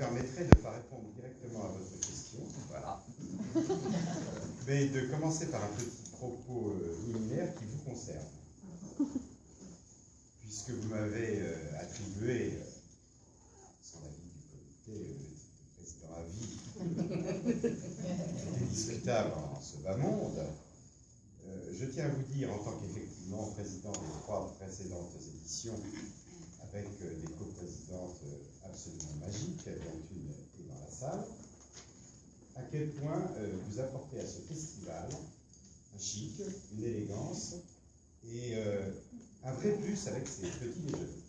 permettrait de ne pas répondre directement à votre question. Voilà. Mais de commencer par un petit propos liminaire qui vous concerne. Puisque vous m'avez attribué, sans l'avis du comité, le président à vie, qui est discutable en ce bas monde, je tiens à vous dire, en tant qu'effectivement président des 3 précédentes éditions, avec des coprésidentes absolument magiques, dont une est dans la salle, à quel point vous apportez à ce festival un chic, une élégance et un vrai plus avec ces petits déjeuners.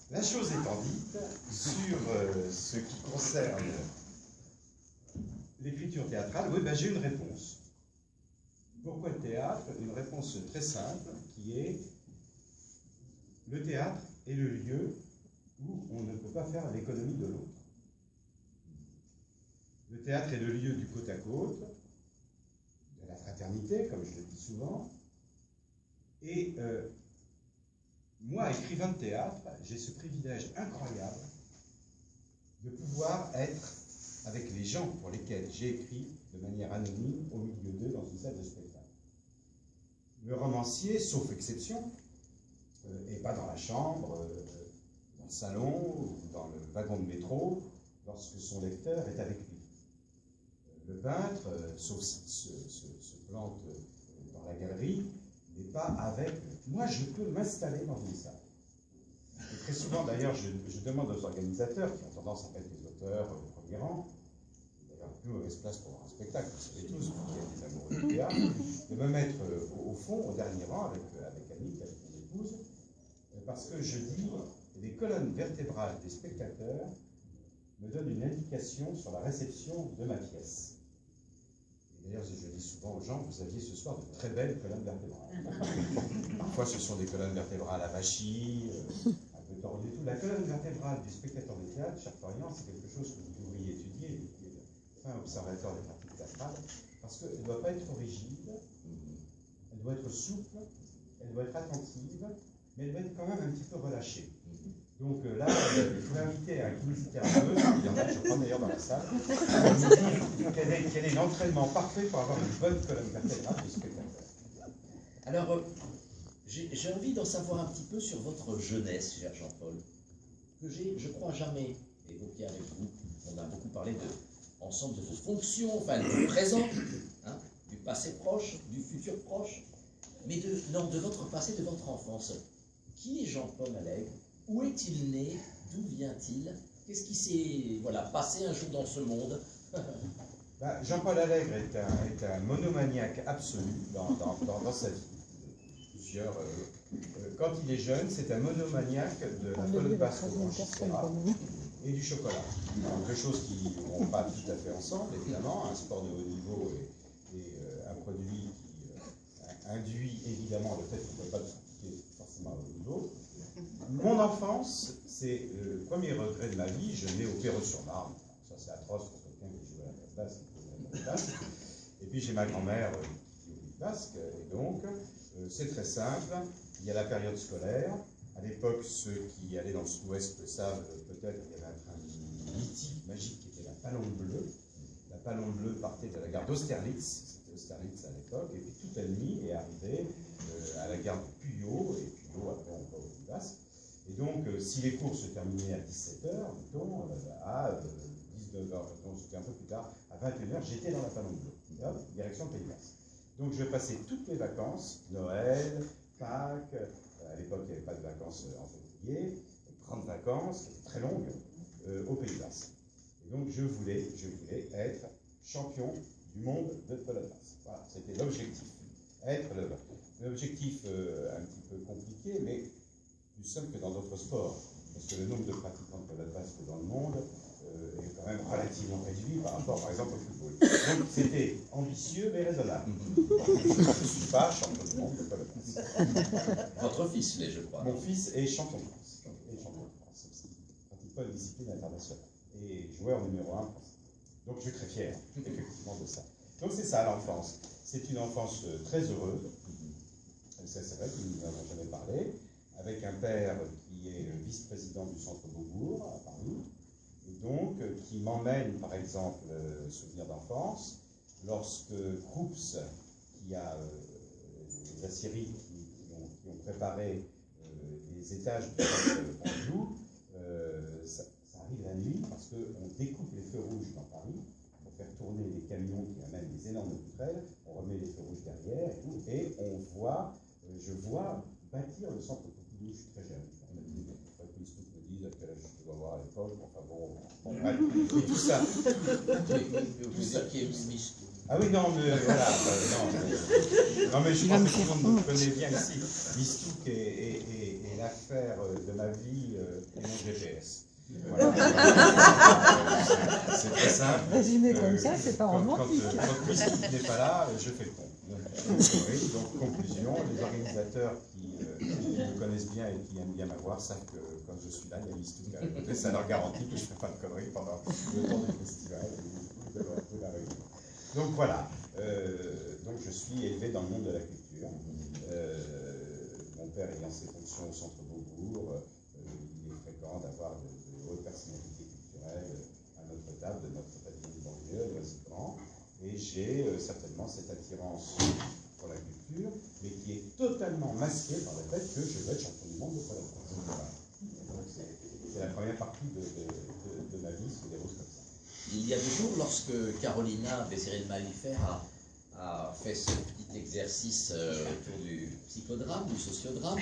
La chose étant dite, sur ce qui concerne l'écriture théâtrale, oui, ben, j'ai une réponse. Pourquoi le théâtre? Une réponse très simple qui est: le théâtre est le lieu où on ne peut pas faire l'économie de l'autre. Le théâtre est le lieu du côte à côte, de la fraternité, comme je le dis souvent. Et moi, écrivain de théâtre, j'ai ce privilège incroyable de pouvoir être avec les gens pour lesquels j'ai écrit de manière anonyme au milieu d'eux dans une salle de spectacle. Le romancier, sauf exception, et pas dans la chambre, dans le salon ou dans le wagon de métro, lorsque son lecteur est avec lui. Le peintre, sauf s'il se plante dans la galerie, n'est pas avec. Moi, je peux m'installer dans une salle. Et très souvent, d'ailleurs, je demande aux organisateurs, qui ont tendance à mettre les auteurs au premier rang, d'ailleurs, la plus mauvaise place pour voir un spectacle, vous savez tous, vous qui êtes des amoureux du théâtre, de me mettre au fond, au dernier rang, avec Annick, avec mon épouse, parce que je dis, les colonnes vertébrales des spectateurs me donnent une indication sur la réception de ma pièce. Et d'ailleurs, je dis souvent aux gens, vous aviez ce soir de très belles colonnes vertébrales. Parfois, ce sont des colonnes vertébrales avachis, un peu tordues et tout. La colonne vertébrale du spectateur de théâtre, cher Florian, c'est quelque chose que vous devriez étudier, qui est un observateur des pratiques théâtrales, parce qu'elle ne doit pas être rigide, elle doit être souple, elle doit être attentive, mais elle doit être quand même un petit peu relâchée. Donc là, il faut inviter un kinésithérapeute, il y en a, je crois d'ailleurs dans la salle, quel est l'entraînement parfait pour avoir une bonne colonne vertébrale du spectateur. Alors, j'ai envie d'en savoir un petit peu sur votre jeunesse, cher Jean-Paul, que j'ai, je crois, jamais évoqué avec vous. On a beaucoup parlé ensemble de vos fonctions, enfin du présent, hein, du passé proche, du futur proche, mais de votre passé, de votre enfance. Qui est Jean-Paul Allègre? Où est-il né? D'où vient-il? Qu'est-ce qui s'est passé un jour dans ce monde? Jean-Paul Allègre est un monomaniaque absolu dans sa vie. Quand il est jeune, c'est un monomaniaque de la colonne basse au blanchisserat et du chocolat. Deux choses qui ne vont pas tout à fait ensemble, évidemment. Un sport de haut niveau et un produit qui induit évidemment le fait qu'on ne peut pas le pratiquer forcément à haut niveau. Mon enfance, c'est le premier regret de ma vie. Je nais au Perreux-sur-Marne. Ça, c'est atroce pour quelqu'un qui joue à la place basque, qui joue à la place basque. Et puis, j'ai ma grand-mère qui est au Pays basque. Et donc, c'est très simple. Il y a la période scolaire. À l'époque, ceux qui allaient dans le sud-ouest le savent peut-être, il y avait un train mythique, magique, qui était la Palombe Bleue. La Palombe Bleue partait de la gare d'Austerlitz. C'était Austerlitz à l'époque. Et puis, toute la nuit est arrivée à la gare de Puyo. Et Puyo, après, on va au Pays basque. Et donc, si les cours se terminaient à 17h, mettons, à 19h, donc c'était un peu plus tard, à 21h, j'étais dans la Palombe Bleue, direction le Pays basque. Donc, je passais toutes les vacances, Noël, Pâques, à l'époque, il n'y avait pas de vacances en février, grandes vacances, qui étaient très longues, au Pays basque. Et donc, je voulais être champion du monde de polonaise. Voilà, c'était l'objectif. Être l'objectif un petit peu compliqué, mais plus simple que dans d'autres sports, parce que le nombre de pratiquants de polonaise basque dans le monde est quand même relativement réduit par rapport, par exemple, au football. Donc, c'était ambitieux, mais raisonnable. Je ne suis pas champion du monde de polonaise basque. Votre fils l'est, je crois. Mon fils est champion de France. Il pratique pas une discipline internationale. Et joueur numéro 1 français. Donc, je suis très fier, effectivement, de ça. Donc, c'est ça, l'enfance. C'est une enfance très heureuse. Ça, c'est vrai que nous n'avons jamais parlé. Avec un père qui est vice-président du Centre Beaubourg à Paris, et qui m'emmène, par exemple, Souvenir d'enfance, lorsque Krups, qui a les Assyries qui ont préparé les étages de Anjou, ça arrive la nuit parce qu'on découpe les feux rouges dans Paris pour faire tourner les camions qui amènent des énormes poutrelles, on remet les feux rouges derrière et tout, et je vois bâtir le centre Pompidou. Je suis très jeune. On m'a dit, il se me dit à quel âge je dois avoir à l'époque, enfin bon, bref, et tout ça. Vous dire qui est Mistou. Ah oui, non, mais voilà, non, mais je pense que tout le monde me connaît bien ici. Mistouk est l'affaire de ma vie et mon GPS. Voilà. C'est très simple. Résumé comme ça, c'est pas romantique. Quand Mistouk n'est pas là, je fais le con. Donc, conclusion, les organisateurs qui me connaissent bien et qui aiment bien m'avoir savent que quand je suis là, il y a Mistouk à côté. Ça leur garantit que je ne fais pas de conneries pendant le temps du festival ou de la réunion. Donc voilà, donc je suis élevé dans le monde de la culture. Mon père ayant ses fonctions au centre Beaubourg, il est fréquent d'avoir de hautes personnalités culturelles à notre table, de notre pavillon de banlieue, de Noisy-Grand. Et j'ai certainement cette attirance pour la culture, mais qui est totalement masquée par le fait que je veux être champion du monde de Pologne. Donc c'est la première partie de ma vie qui se déroule comme ça. Il y a 2 jours, lorsque Carolina Bézéril-Malifert a fait ce petit exercice autour du psychodrame, du sociodrame,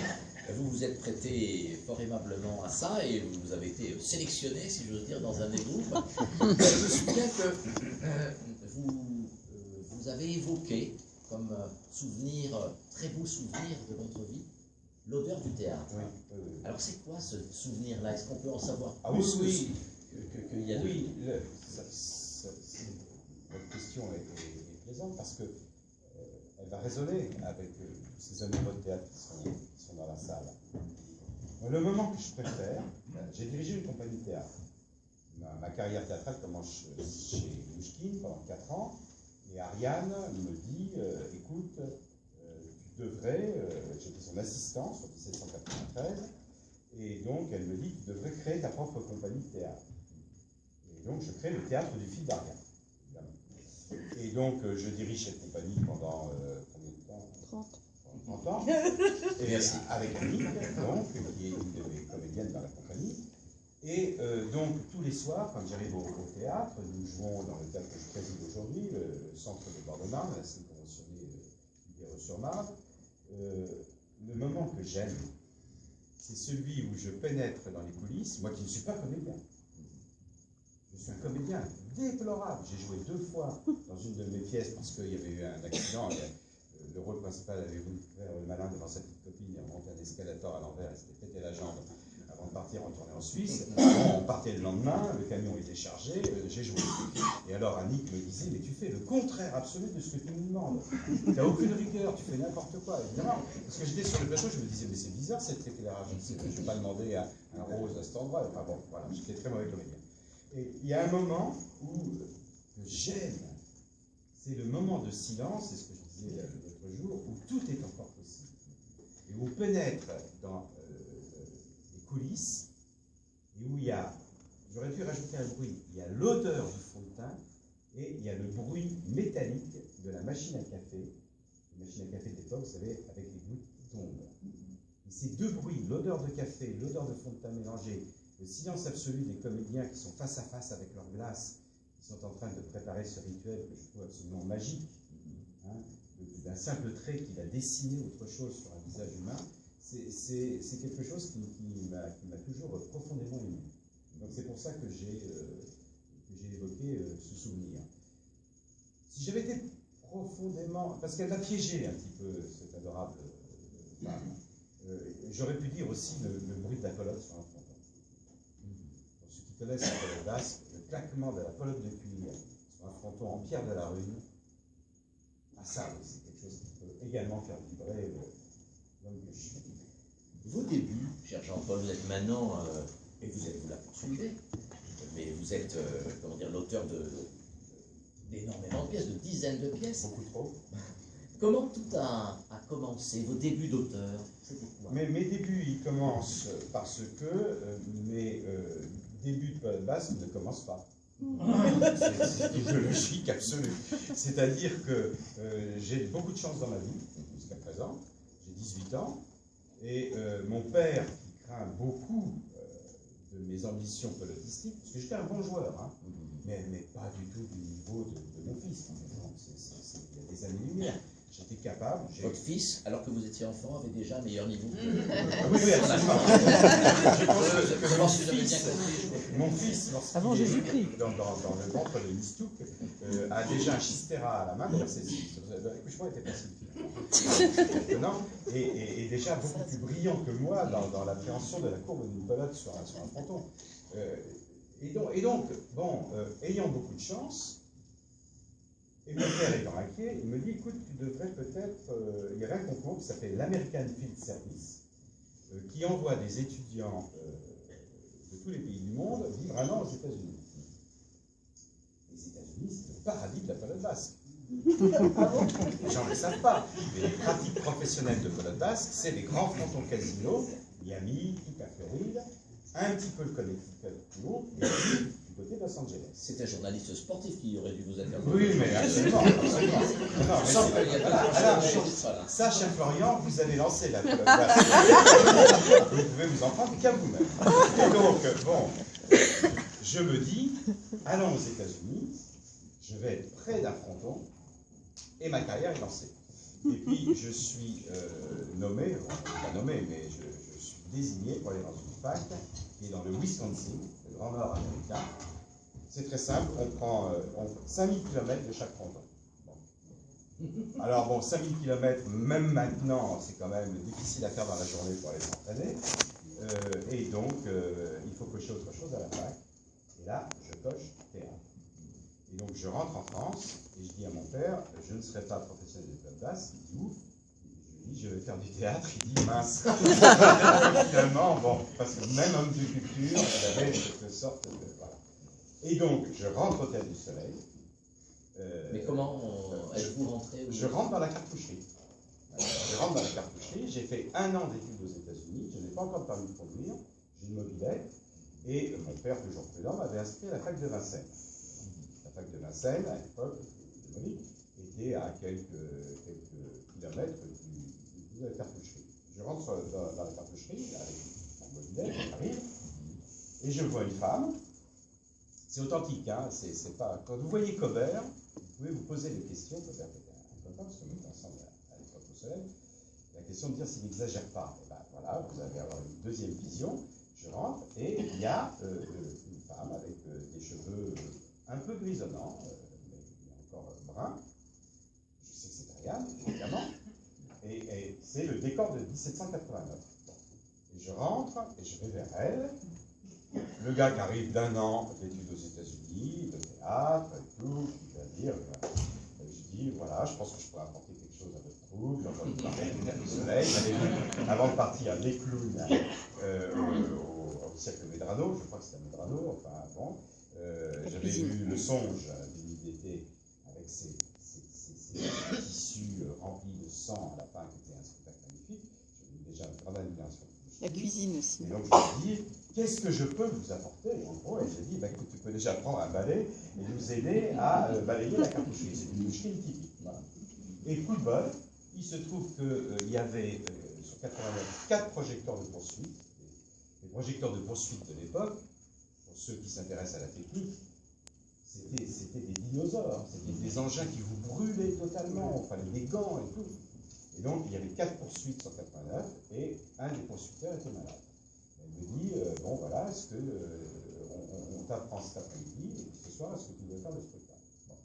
vous vous êtes prêté fort aimablement à ça et vous avez été sélectionné, si j'ose dire, dans un des groupes. Je me souviens que vous avez évoqué comme souvenir, très beau souvenir de votre vie, l'odeur du théâtre. Oui. Alors c'est quoi ce souvenir-là? Est-ce qu'on peut en savoir plus oui. qu'il y a oui, votre question est plaisante parce que elle va résonner avec tous ces amoureux de théâtre qui sont dans la salle. Le moment que je préfère, j'ai dirigé une compagnie de théâtre. Ma carrière théâtrale commence chez Mouchkine pendant 4 ans, et Ariane me dit, écoute, tu devrais, j'étais son assistant sur 1793, et donc elle me dit, tu devrais créer ta propre compagnie de théâtre. Et donc je crée le théâtre du fil d'Ariane. Et donc je dirige cette compagnie pendant combien de temps 30 ans. Et avec Annick, donc, qui est une de mes comédiennes dans la compagnie. Et donc tous les soirs, quand j'arrive au théâtre, nous jouons dans le théâtre que je préside aujourd'hui, le centre de Bord-de-Marne, la scène conventionnée d'Ibéro-sur-Marne. Le moment que j'aime, c'est celui où je pénètre dans les coulisses, moi qui ne suis pas comédien. Je suis un comédien déplorable. J'ai joué 2 fois dans une de mes pièces parce qu'il y avait eu un accident. Le rôle principal avait voulu faire le malin devant sa petite copine et remonter un escalator à l'envers et s'était pété la jambe avant de partir retourner en Suisse. On partait le lendemain, le camion était chargé, j'ai joué. Et alors Annick me disait, mais tu fais le contraire absolu de ce que tu nous demandes. Tu n'as aucune rigueur, tu fais n'importe quoi. Évidemment, parce que j'étais sur le plateau, je me disais, mais c'est bizarre cet éclairage. Je ne vais pas demander à un rose à cet endroit. Enfin bon, voilà, j'étais très mauvais comédien. Et il y a un moment où j'aime, c'est le moment de silence, c'est ce que je disais l'autre jour, où tout est encore possible. Et où on pénètre dans les coulisses, et où il y a, j'aurais pu rajouter un bruit, il y a l'odeur du fond de teint, et il y a le bruit métallique de la machine à café, la machine à café de l'époque, vous savez, avec les gouttes qui tombent. Et ces 2 bruits, l'odeur de café, l'odeur de fond de teint mélangé, le silence absolu des comédiens qui sont face à face avec leur glace, qui sont en train de préparer ce rituel que je trouve absolument magique, hein, d'un simple trait qui va dessiner autre chose sur un visage humain, c'est quelque chose qui m'a toujours profondément ému. Donc c'est pour ça que j'ai évoqué ce souvenir. Si j'avais été profondément... Parce qu'elle m'a piégé un petit peu, cette adorable femme, j'aurais pu dire aussi le bruit de la pelote sur un fronton. Pour ceux qui connaissent la pelote basque, le claquement de la pelote de cuir sur un fronton en pierre de la Rune, ça, c'est quelque chose qui peut également faire vibrer l'homme que je suis. Vos débuts, cher Jean-Paul, vous êtes maintenant, et vous la poursuivez, mais vous êtes, comment dire, l'auteur d'énormément de pièces, de dizaines de pièces. Beaucoup trop. Comment tout a commencé, vos débuts d'auteur? C'était quoi? Mes débuts, ils commencent parce que mes débuts de pelote basque ne commencent pas. C'est une logique absolue. C'est-à-dire que j'ai beaucoup de chance dans ma vie, jusqu'à présent. J'ai 18 ans. Et mon père, qui craint beaucoup de mes ambitions pelotistiques, parce que j'étais un bon joueur, hein, mais pas du tout du niveau de mon fils. Il y a des années-lumière. J'étais capable. Votre fils, alors que vous étiez enfant, avait déjà un meilleur niveau. Oui, oui, absolument. Je pense que mon fils, lorsqu'il est dans le ventre de Mistouk, a déjà un chistera à la main. D'ailleurs, l'accouchement était facile. Et déjà beaucoup plus brillant que moi dans l'appréhension de la courbe d'une pelote sur un fronton. Et donc, bon, ayant beaucoup de chance, et mon père étant inquiet, il me dit, écoute, tu devrais peut-être... il y avait un concours qui s'appelle l'American Field Service, qui envoie des étudiants de tous les pays du monde vivre un an aux États-Unis. Les États-Unis, c'est le paradis de la pelote basque. Les gens ne le savent pas, mais les pratiques professionnelles de pelote basque, c'est les grands frontons casinos, Miami, toute la Floride, un petit peu le Connecticut plus haut, et puis du côté de Los Angeles. C'est un journaliste sportif qui aurait dû vous interroger. Oui, mais absolument. Ça, cher Florian, vous avez lancé la pelote basque. Vous pouvez vous en prendre qu'à vous-même. Et donc, bon, je me dis, allons aux États-Unis, je vais être près d'un fronton, et ma carrière est lancée. Et puis, je suis nommé, pas nommé, mais je suis désigné pour aller dans une fac qui est dans le Wisconsin, le Grand Nord américain. C'est très simple, on prend 5000 km de chaque fronton. Bon. Alors bon, 5000 km, même maintenant, c'est quand même difficile à faire dans la journée pour aller s'entraîner. Et donc, il faut cocher autre chose à la fac. Et là, je coche théâtre. Et donc, je rentre en France et je dis à mon père, je ne serai pas professionnel de pelote basque. Il dit, ouf. Je lui dis, je vais faire du théâtre. Il dit, mince. Finalement, bon, parce que même homme de culture, il avait cette sorte de... Voilà. Et donc, je rentre au Théâtre du Soleil. Mais comment êtes-vous rentré? Je rentre dans la cartoucherie. Je rentre dans la cartoucherie. J'ai fait 1 an d'études aux États-Unis. Je n'ai pas encore de permis de conduire. J'ai une mobilette. Et mon père, toujours prudent, m'avait inscrit à la fac de Vincennes. La fac de Vincennes, à l'époque, était à quelques kilomètres de la cartoucherie. Je rentre dans la cartoucherie avec mon mobilette, j'arrive, et je vois une femme. C'est authentique, hein, c'est pas... Quand vous voyez Cobert, vous pouvez vous poser des questions. Cobert était un copain, parce que nous étions ensemble à l'époque au Soleil. La question de dire s'il n'exagère pas. Et ben voilà, vous allez avoir une deuxième vision. Je rentre et il y a une femme avec des cheveux un peu grisonnants, mais encore bruns. Je sais que c'est Ariane, évidemment. Et c'est le décor de 1789. Bon. Et je rentre et je vais vers elle. Le gars qui arrive d'1 an d'études aux États-Unis, de théâtre et tout, qui va dire, je dis, voilà, je pense que je pourrais apporter quelque chose à votre troupe, j'ai entendu parler du Théâtre du Soleil, j'avais vu, avant de partir, les clowns au Cirque Medrano, je crois que c'était à Medrano, enfin bon, j'avais vu Le Songe d'une nuit d'été avec ces tissus remplis de sang à la fin, qui était un spectacle magnifique, j'avais déjà une grande admiration. La cuisine aussi. Et donc je lui ai dit, qu'est-ce que je peux vous apporter? En gros, elle s'est dit, bah, écoute, tu peux déjà prendre un balai et nous aider à balayer la cartoucherie. C'est une boucherie typique. Voilà. Et coup de bol, il se trouve qu'il y avait sur 89 4 projecteurs de poursuite. Les projecteurs de poursuite de l'époque, pour ceux qui s'intéressent à la technique, c'était des dinosaures. C'était des engins qui vous brûlaient totalement. Il fallait des gants et tout. Et donc, il y avait 4 poursuites sur 89 et un des poursuiteurs était malade. Elle me dit, bon voilà, est-ce que on t'apprend cet après-midi et ce soir, est-ce que tu veux faire le spectacle? Bon.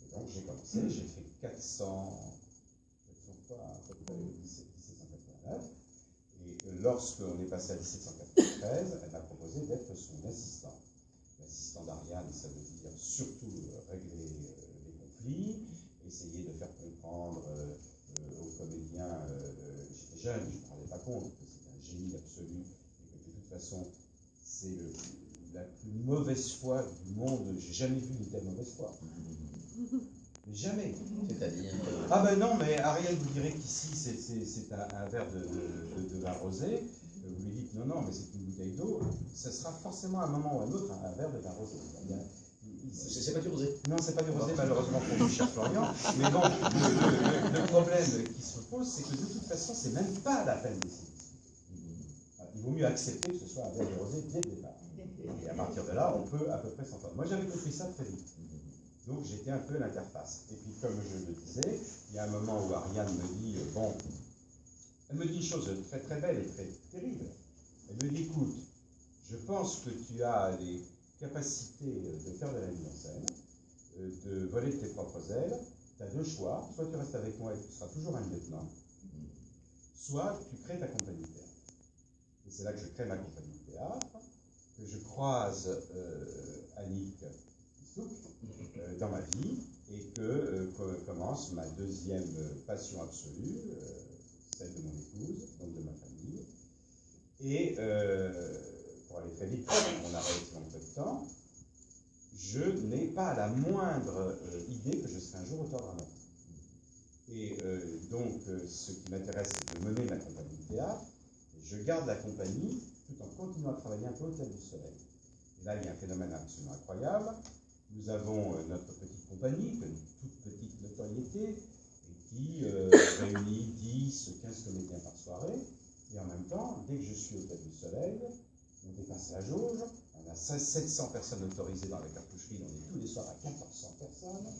Et donc, j'ai commencé, j'ai fait 400 fois à peu près 1789. Et lorsqu'on est passé à 1793, elle m'a proposé d'être son assistant. L'assistant d'Ariane, ça veut dire surtout régler les conflits, essayer de faire comprendre aux comédiens, j'étais jeune, je ne me rendais pas compte que c'était un génie absolu, et que de toute façon, c'est la plus mauvaise foi du monde. J'ai jamais vu une telle mauvaise foi. Mais jamais. C'est-à-dire Ah ben non, mais Ariel vous dirait qu'ici, c'est un verre de vin rosé. Vous lui dites non, mais c'est une bouteille d'eau. Ça sera forcément à un moment ou à un autre un verre de vin rosé. Il C'est pas du rosé? Non, c'est pas du rosé, malheureusement pour vous, cher Florian. Mais bon, le problème qui se pose, c'est que de toute façon, c'est même pas la peine d'essayer. Il vaut mieux accepter que ce soit un verre de rosé dès le départ. Et à partir de là, on peut à peu près s'entendre. Moi, j'avais compris ça très vite. Donc, j'étais un peu l'interface. Et puis, comme je le disais, il y a un moment où Ariane me dit, bon, elle me dit une chose très très belle et très terrible. Elle me dit, écoute, je pense que tu as les capacités de faire de la mise en scène, de voler de tes propres ailes. Tu as deux choix. Soit tu restes avec moi et tu seras toujours un lieutenant, soit tu crées ta compagnie de théâtre. Et c'est là que je crée ma compagnie de théâtre, que je croise Annick Souk dans ma vie, et que commence ma deuxième passion absolue, celle de mon épouse, donc de ma famille. Et pour aller très vite, on a réussi en peu de temps, je n'ai pas la moindre idée que je serai un jour auteur dramatique. Et donc, ce qui m'intéresse, c'est de mener ma compagnie de théâtre. Et je garde la compagnie tout en continuant à travailler un peu au Hôtel du Soleil. Et là, il y a un phénomène absolument incroyable. Nous avons notre petite compagnie, qui a une toute petite notoriété, et qui réunit 10, 15 comédiens par soirée. Et en même temps, dès que je suis au Hôtel du Soleil, on dépasse la jauge, on a 700 personnes autorisées dans la cartoucherie, on est tous les soirs à 1400 personnes.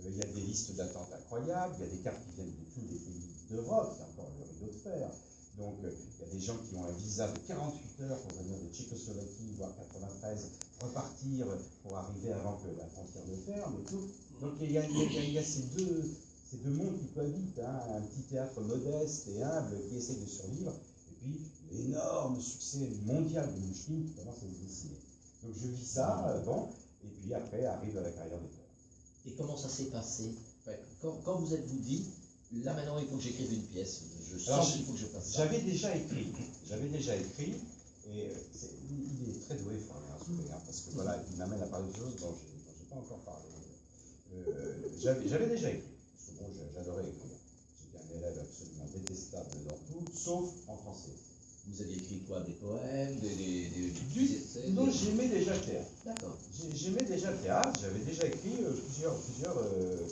Il y a des listes d'attente incroyables, il y a des cartes qui viennent de tous les pays d'Europe, c'est encore le rideau de fer. Donc il y a des gens qui ont un visa de 48 heures pour venir de Tchécoslovaquie, voire 93, repartir pour arriver avant que la frontière ne ferme et tout. Donc il y a ces deux mondes qui cohabitent, hein, un petit théâtre modeste et humble qui essaie de survivre, et puis l'énorme succès mondial de Mouchkine qui commence à se dessiner. Donc je vis ça, bon, et puis après arrive la carrière d'auteur. Et comment ça s'est passé? Quand vous êtes-vous dit, là maintenant il faut que j'écrive une pièce, je sens qu'il faut que je fasse ça. J'avais déjà écrit, et il est très doué, Florian Soufflé, hein, parce que voilà, il m'amène à parler de choses dont je n'ai pas encore parlé. J'avais déjà écrit, parce que bon, j'adorais écrire. J'étais un élève absolument détestable dans tout, sauf en français. Vous aviez écrit quoi? Des poèmes, des essais? Non, j'aimais déjà le théâtre. D'accord. J'aimais déjà le théâtre, j'avais déjà écrit plusieurs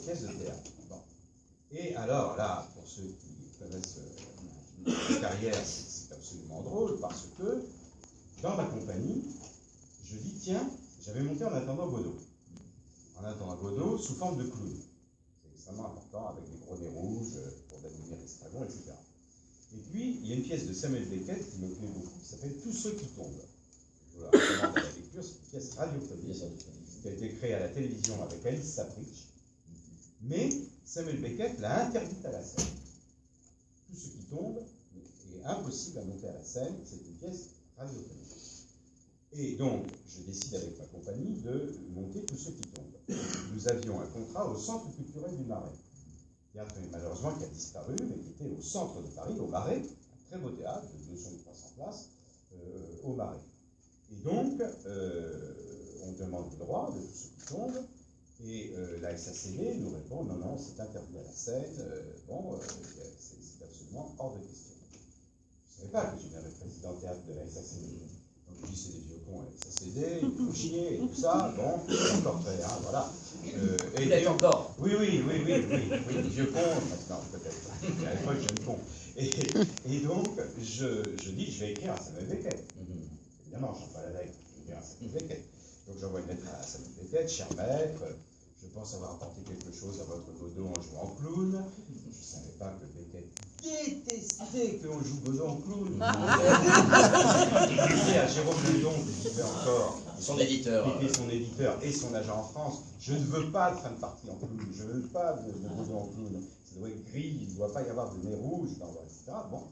pièces de théâtre. Bon. Et alors là, pour ceux qui connaissent ma carrière, c'est absolument drôle, parce que dans ma compagnie, je dis, tiens, j'avais monté En attendant Godot. En attendant Godot, sous forme de clown. C'est extrêmement important, avec des gros nez rouges, pour Vladimir Estragon, etc. Et puis, il y a une pièce de Samuel Beckett qui me plaît beaucoup, qui s'appelle Tous ceux qui tombent. Je vous la recommande à la lecture, c'est une pièce radiophonique qui a été créée à la télévision avec Alice Sapritch. Mais Samuel Beckett l'a interdite à la scène. Tout ce qui tombe est impossible à monter à la scène, c'est une pièce radiophonique. Et donc, je décide avec ma compagnie de monter Tout ce qui tombe. Nous avions un contrat au Centre culturel du Marais. Théâtre malheureusement qui a disparu, mais qui était au centre de Paris, au Marais, un très beau théâtre de 200 ou 300 places, au Marais. Et donc, on demande le droit de Tout ce qui tombe, et la SACD nous répond non, non, c'est interdit à la scène, c'est absolument hors de question. Je ne savais pas que je deviendrais président de théâtre de la SACD. Donc je dis c'est des vieux cons à la SACD, il faut chier et tout ça, bon, encore très, hein, voilà. Vous l'êtes encore? Oui, vieux cons, maintenant peut-être, mais à l'époque jeune con. Et donc, je dis je vais écrire à Samuel Beckett. Évidemment, je n'en pas la lettre, je vais écrire à Samuel Beckett. Donc j'envoie une lettre à Samuel Beckett, cher maître, je pense avoir apporté quelque chose à votre Godot en jouant en clown. Je ne savais pas que Beckett détestait qu'on joue Godot en clown. Il disait à Jérôme Ledon, qui vivait encore, son éditeur, qui était son éditeur et son agent en France, je ne veux pas de fin de partie en clown, je ne veux pas de Godot en clown. Ça doit être gris, il ne doit pas y avoir de nez rouge, etc. Bon.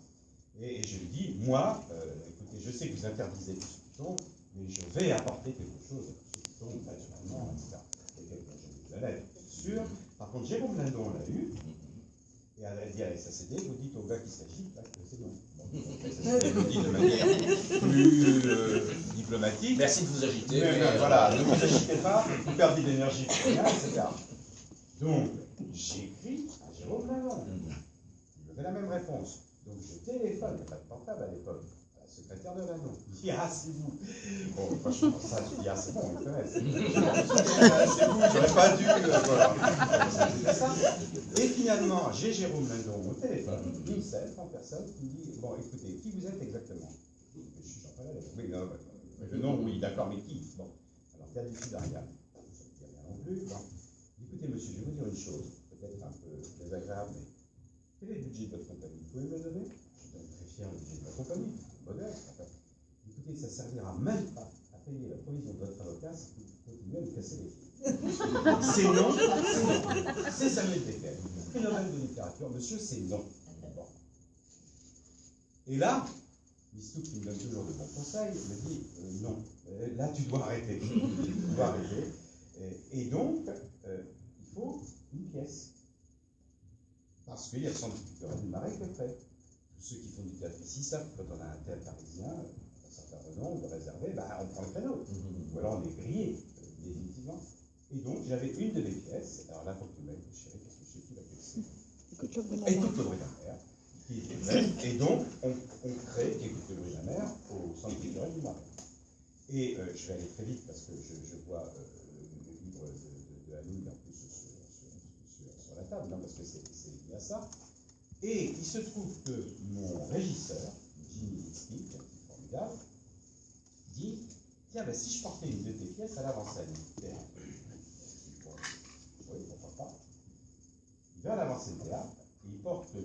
Et je lui dis, moi, écoutez, je sais que vous interdisez tout ce qui tombe, mais je vais apporter quelque chose à tout ce qui tombe, naturellement, etc. La lettre, c'est sûr. Par contre, Jérôme Ledon l'a eu, et elle a dit à la SACD, vous dites au gars qui s'agit, là, que c'est non. Elle le dit de manière plus diplomatique. Merci de vous agiter. Mais voilà, ne vous agitez pas, vous perdez de l'énergie pour rien, etc. Donc, j'écris à Jérôme Ledon. Il me fait la même réponse. Donc, je téléphone, il n'y a pas de portable à l'époque. Ceux secrétaire de l'anneau. Il dit, ah, c'est vous. Bon, franchement, ça, je dis, ah, c'est bon, ils connaissent. C'est vous, j'aurais pas dû. Voilà. C'était ça. Et finalement, j'ai Jérôme Lindon au téléphone, une scène, en personne, qui me dit, bon, écoutez, qui vous êtes exactement? Je suis Jean-Paul Allais. Oui, non, le nom, oui, d'accord, mais qui? Bon, alors, qualifie d'Ariane. Ça ne dit rien non plus. Bon. Écoutez, monsieur, je vais vous dire une chose, peut-être un peu désagréable, mais quel est le budget de votre compagnie? Vous pouvez me le donner? Je suis très fier du budget de votre compagnie, modeste, en fait. Écoutez, ça ne servira même pas à payer la provision de votre avocat si vous continuez à nous casser les pieds. C'est non, c'est Samuel Beckett, prix Nobel de littérature, monsieur, c'est non. Bon. Et là, Mistouk, qui me donne toujours de bons conseils, me dit non, là tu dois arrêter. Tu dois arrêter. Et donc, il faut une pièce. Parce qu'il y a le centre culturel du Marais qui est prêt. Tous ceux qui font du théâtre ici savent que quand on a un théâtre parisien, un certain renom de réservé, bah, on prend le créneau. Ou alors on est grillé, définitivement. Et donc, j'avais une de mes pièces. Alors là, pour que tu m'aides, chérie, parce que je sais plus laquelle c'est. Écoute le bruit de la mer. Qui était vraie. Et donc, on crée Écoute le bruit de la mer au centre culturel du Marais. Et je vais aller très vite parce que je vois le livre de Anouilh en plus sur la table, non, parce que c'est lié à ça. Et il se trouve que mon régisseur, Jimmy Litsky, qui est un type formidable, dit tiens, ben, si je portais une de tes pièces à l'avant-scène. Oui, pourquoi pas. Il va à l'avant-scène théâtre et il porte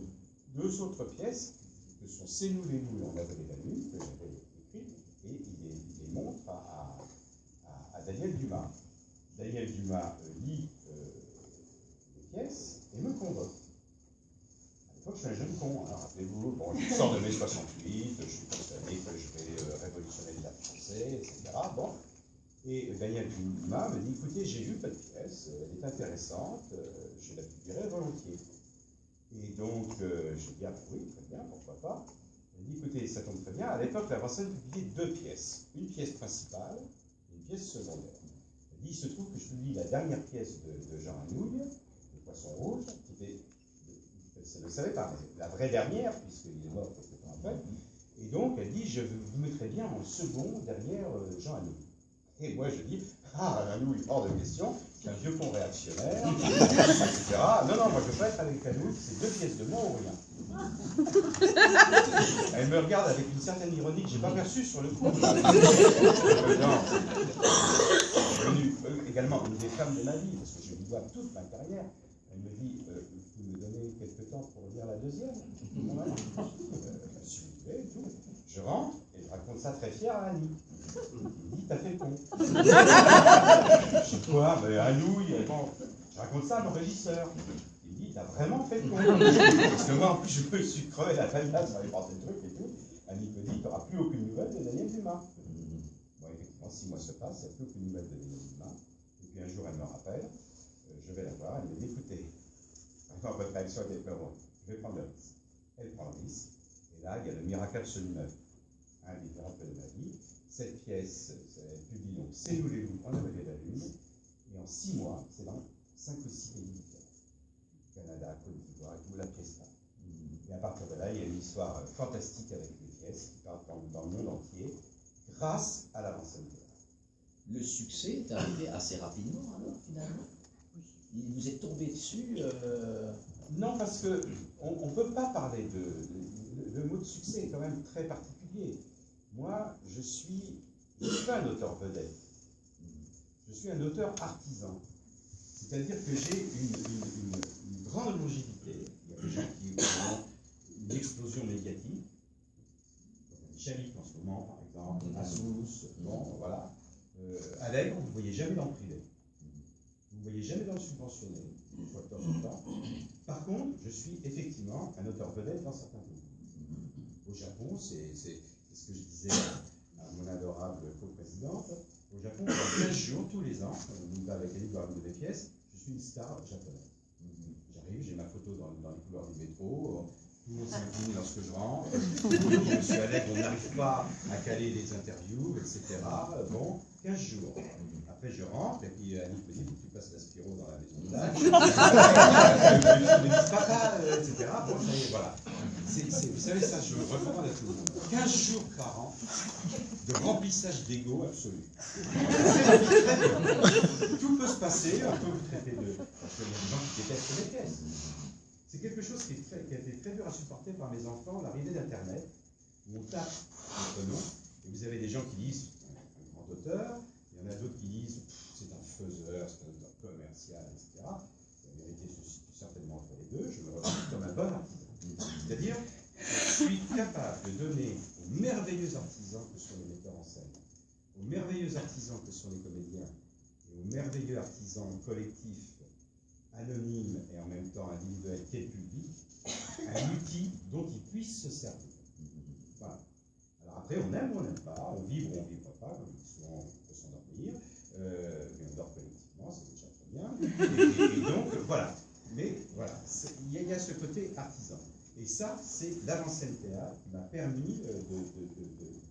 deux autres pièces que sont C'est nous les loups et on avait la lune, que j'avais écrites, et il les montre à Daniel Dumas. Daniel Dumas lit les pièces et me convoque. À l'époque, je suis un jeune con, hein, rappelez-vous, bon, je sors de mai 68, je suis persuadé que je vais révolutionner le théâtre français, etc. Bon. Et Daniel Dumas me dit, écoutez, j'ai vu votre pièce, elle est intéressante, je la publierai volontiers. Et donc, j'ai dit, ah oui, très bien, pourquoi pas. Il dit, écoutez, ça tombe très bien. À l'époque, l'avant-scène publiait deux pièces, une pièce principale et une pièce secondaire. Il dit, il se trouve que je publie la dernière pièce de Jean Anouilh, Le Poisson Rouge, qui était, je ne le savais pas, mais la vraie dernière, puisqu'il est mort quelque temps après. Et donc, elle dit, je vous mettrai bien en second derrière Jean Anouilh. Et moi, je dis, ah, Anouilh, hors de question, c'est un vieux con réactionnaire, etc. Non, non, moi, je ne veux pas être avec Anouilh, c'est deux pièces de moi ou rien. Elle me regarde avec une certaine ironie que je n'ai pas perçue sur le coup. Non, c'est devenu également une des femmes de ma vie, parce que je lui dois toute ma carrière. Elle me dit, vous me donnez quelques temps pour lire la deuxième? Et tout. Je rentre et je raconte ça très fier à Annie. Il dit, t'as fait le con. Je dis quoi? Mais Anouilh, bon, je raconte ça à mon régisseur. Il dit, t'as vraiment fait le con. Parce que moi, en plus, je me suis crevé la faiblesse, ça m'avait porté le truc et tout. Annie me dit, t'auras plus aucune nouvelle de Daniel Dumas. Bon, effectivement, 6 mois se passent, il n'y a plus aucune nouvelle de Daniel Dumas. Et puis un jour, elle me rappelle, je vais la voir, elle me dit, écoutez, maintenant, votre réaction était peur, je vais prendre le risque. Elle prend le risque. Et là, il y a le miracle absolu neuf. Un des miracles de ma vie. Cette pièce, elle publie donc C'est nous les loups, on avait la lune. Et en 6 mois, c'est dans 5 ou 6 pays différents. Canada, Côte d'Ivoire, et tout, la pièce là. Et à partir de là, il y a une histoire fantastique avec les pièces qui partent dans le monde entier, grâce à l'avant-scène théâtre. Le succès est arrivé assez rapidement, alors, finalement. Il vous est tombé dessus Non, parce que on ne peut pas parler de... Le mot de succès est quand même très particulier. Moi, je suis pas un auteur vedette. Je suis un auteur artisan. C'est-à-dire que j'ai une grande longévité. Il y a des gens qui ont une explosion médiatique. Chalik en ce moment, par exemple, Assous, bon, voilà. Allègre, vous ne voyez jamais dans le privé. Vous ne voyez jamais dans le subventionné, une fois de temps en temps. Par contre, je suis effectivement un auteur vedette dans certains pays. Au Japon, c'est ce que je disais à mon adorable co-présidente. Au Japon, dans 15 jours, tous les ans, on va avec les livres de mes pièces, je suis une star japonaise. J'arrive, j'ai ma photo dans les couloirs du métro, tout le monde s'incline lorsque je rentre. Je suis Allègre, on n'arrive pas à caler les interviews, etc. Bon, 15 jours. Après, je rentre, et puis Annie me dit, tu passes l'aspiro dans la maison de l'âge. Je me dis, papa, etc. Bon, ça y est, voilà. Vous savez ça, je le recommande à tout le monde. 15 jours par an de remplissage d'ego absolu. Tout peut se passer, on peut vous traiter de... Parce qu'il y a des gens qui détestent les pièces. C'est quelque chose qui a été très dur à supporter par mes enfants, l'arrivée d'Internet, où on tape notre nom, et vous avez des gens qui disent un grand auteur, il y en a d'autres qui disent c'est un faiseur, c'est un auteur commercial, etc. La vérité se situe certainement entre les deux, je me retrouve comme un bon artisan. C'est-à-dire, je suis capable de donner aux merveilleux artisans que sont les metteurs en scène, aux merveilleux artisans que sont les comédiens, et aux merveilleux artisans collectifs, anonymes et en même temps individuels qu'est le public, un outil dont ils puissent se servir. Voilà. Alors après, on aime ou on n'aime pas, on vibre ou on ne vibre pas, comme souvent on peut s'endormir, mais on dort collectivement, c'est déjà très bien. Et donc, voilà. Mais voilà, il y a ce côté artisan. Et ça, c'est l'avant-scène théâtre qui m'a permis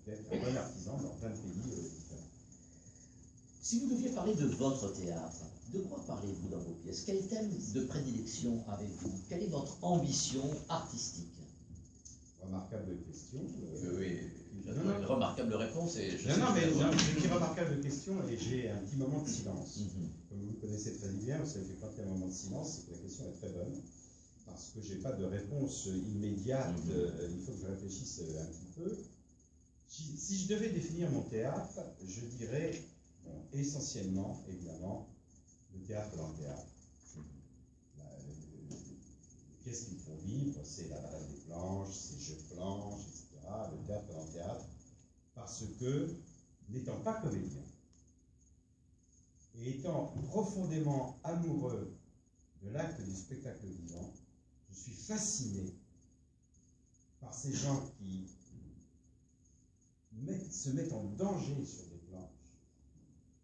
d'être un bon artisan dans plein de pays différents. Si vous deviez parler de votre théâtre, de quoi parlez-vous dans vos pièces? Quel thème de prédilection avez-vous? Quelle est votre ambition artistique? Remarquable question. Oui, j'attends une remarquable réponse. Et j'ai une remarquable question et j'ai un petit moment de silence. Comme vous connaissez très bien, vous savez que quand il y a un moment de silence, c'est que la question est très bonne. Parce que je n'ai pas de réponse immédiate, il faut que je réfléchisse un petit peu. Si je devais définir mon théâtre, je dirais essentiellement, évidemment, le théâtre dans le théâtre. Les pièces qui me font vivre, c'est la balade des planches, c'est jeux de planches, etc. Le théâtre dans le théâtre, parce que, n'étant pas comédien, et étant profondément amoureux de l'acte du spectacle vivant, je suis fasciné par ces gens qui se mettent en danger sur des planches.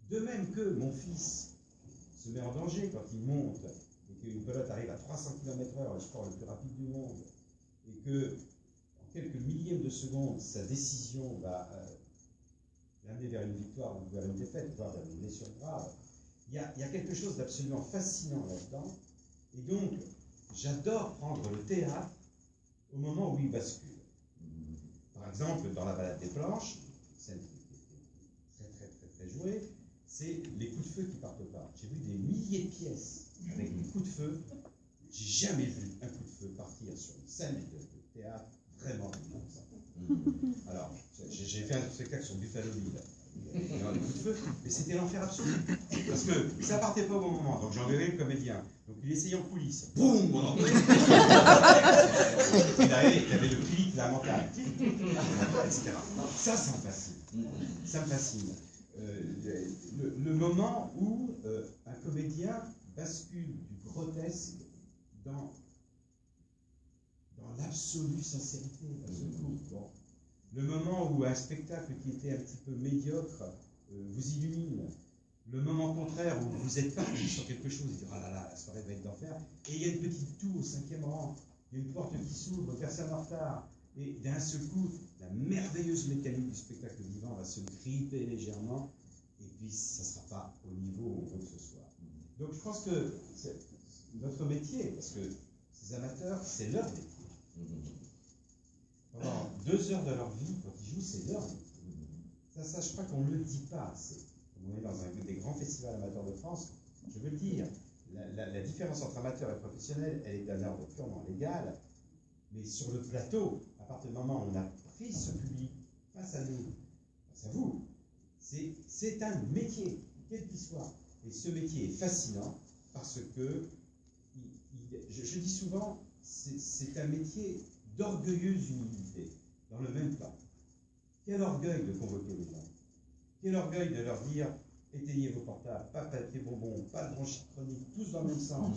De même que mon fils se met en danger quand il monte et qu'une pelote arrive à 300 km/h, le sport le plus rapide du monde, et que en quelques millièmes de seconde, sa décision va l'amener vers une victoire ou vers une défaite, voire vers une blessure grave. Il y a quelque chose d'absolument fascinant là-dedans, et donc j'adore prendre le théâtre au moment où il bascule. Par exemple, dans la balade des planches, une scène qui est très jouée, c'est les coups de feu qui partent pas. J'ai vu des milliers de pièces avec des coups de feu. J'ai jamais vu un coup de feu partir sur une scène de théâtre vraiment comme ça. Alors, j'ai fait un spectacle sur Buffalo Bill. Il y avait des coups de feu, mais c'était l'enfer absolu. Parce que ça partait pas au bon moment, donc j'enverrais le comédien. Donc il essayait en coulisses. Boum, on entendait. Et derrière, il y avait le clic lamentable, etc. Ça me fascine. Ça me fascine. Le moment où un comédien bascule du grotesque dans l'absolue sincérité. Bon. Le moment où un spectacle qui était un petit peu médiocre vous illumine. Le moment contraire où vous êtes parti sur quelque chose et dire ah là là, la soirée va être d'enfer. Et il y a une petite toux au 5e rang, il y a une porte qui s'ouvre, personne en retard. Et d'un seul coup, la merveilleuse mécanique du spectacle vivant va se gripper légèrement. Et puis, ça ne sera pas au niveau où on veut que ce soit. Donc, je pense que c'est notre métier, parce que ces amateurs, c'est leur métier. Pendant 2 heures de leur vie, quand ils jouent, c'est leur métier. Ça, je crois qu'on ne le dit pas assez. Comme on est dans un des grands festivals amateurs de France, je veux le dire, la différence entre amateur et professionnel, elle est d'un ordre purement légal, mais sur le plateau, à partir du moment où on a pris ce public face à nous, face à vous, c'est un métier, quel qu'il soit. Et ce métier est fascinant parce que, je dis souvent, c'est un métier d'orgueilleuse humilité, dans le même temps. Quel orgueil de convoquer les gens. Quel orgueil de leur dire, éteignez vos portables, pas de papier bonbon, pas de bronchite chronique, tous dans le même sens.